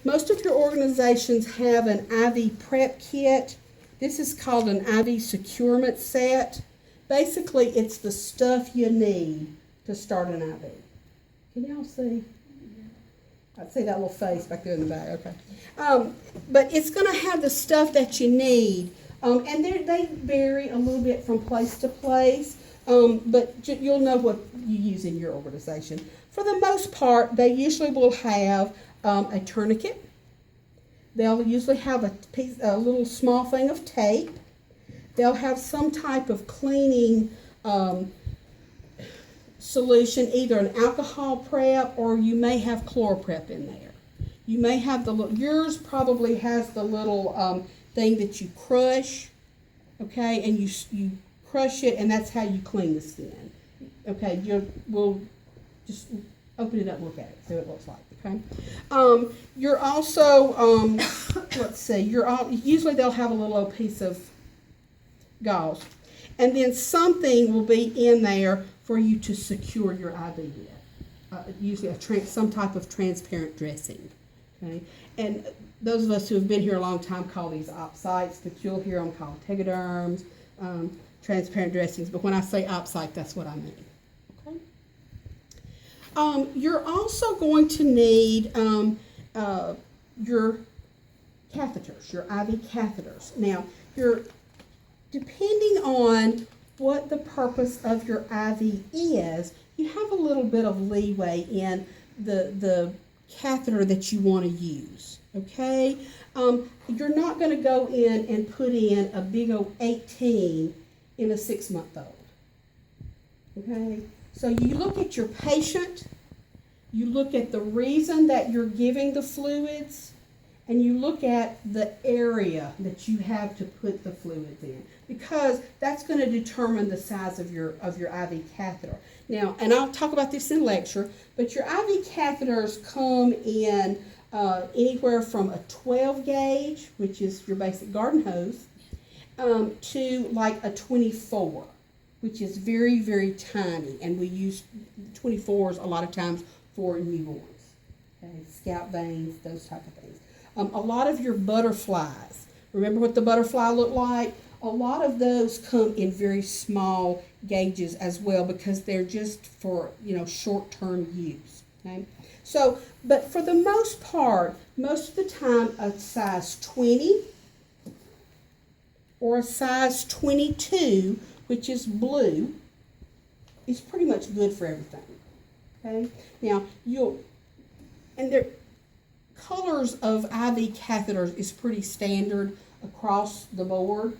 Most of your organizations have an IV prep kit. This is called an IV securement set. Basically, it's the stuff you need to start an IV. Can y'all see? I see that little face back there in the back. Okay. But it's going to have the stuff that you need. And they vary a little bit from place to place. But you'll know what you use in your organization. For the most part, they usually will have a tourniquet. They'll usually have a little small thing of tape. They'll have some type of cleaning solution, either an alcohol prep or you may have chloroprep in there. You may have yours probably has the little thing that you crush, okay, and you crush it, and that's how you clean the skin. Okay, we'll just open it up and look at it, see what it looks like. Okay. You're also, let's see, usually they'll have a little piece of gauze. And then something will be in there for you to secure your IV with. Usually some type of transparent dressing. Okay. And those of us who have been here a long time call these op sites, but you'll hear them called tegaderms, transparent dressings. But when I say op site, that's what I mean. You're also going to need your catheters, your IV catheters. Now, depending on what the purpose of your IV is, you have a little bit of leeway in the catheter that you want to use, okay? You're not going to go in and put in a big old 18 in a 6-month-old, okay? So you look at your patient, you look at the reason that you're giving the fluids, and you look at the area that you have to put the fluids in, because that's going to determine the size of your IV catheter. Now, and I'll talk about this in lecture, but your IV catheters come in anywhere from a 12 gauge, which is your basic garden hose, to like a 24. Which is very, very tiny, and we use 24s a lot of times for newborns, okay? Scalp veins, those type of things. A lot of your butterflies, remember what the butterfly looked like? A lot of those come in very small gauges as well, because they're just for, short-term use, okay? So, but for the most part, most of the time, a size 20 or a size 22, which is blue, is pretty much good for everything. Okay? Now, their colors of IV catheters is pretty standard across the board.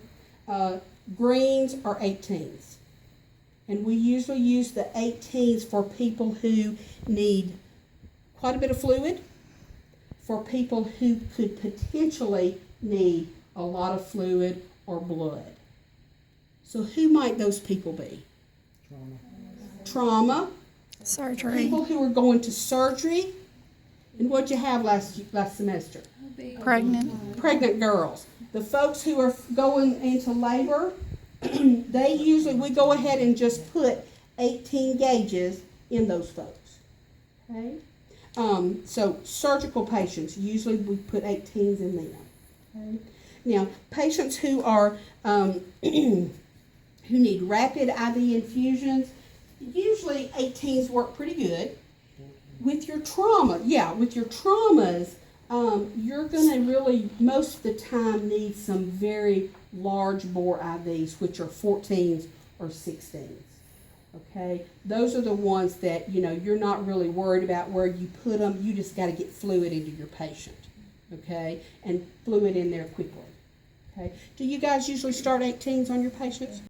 Greens are 18s. And we usually use the 18s for people who need quite a bit of fluid, for people who could potentially need a lot of fluid or blood. So who might those people be? Trauma. Surgery. People who are going to surgery. And what'd you have last semester? Pregnant girls. The folks who are going into labor, we go ahead and just put 18 gauges in those folks. Okay? So surgical patients, usually we put 18s in them. Okay? Now, patients who are who need rapid IV infusions, usually 18s work pretty good. With your traumas, you're going to really, most of the time, need some very large bore IVs, which are 14s or 16s. Okay? Those are the ones that, you're not really worried about where you put them. You just got to get fluid into your patient. Okay? And fluid in there quickly. Okay? Do you guys usually start 18s on your patients?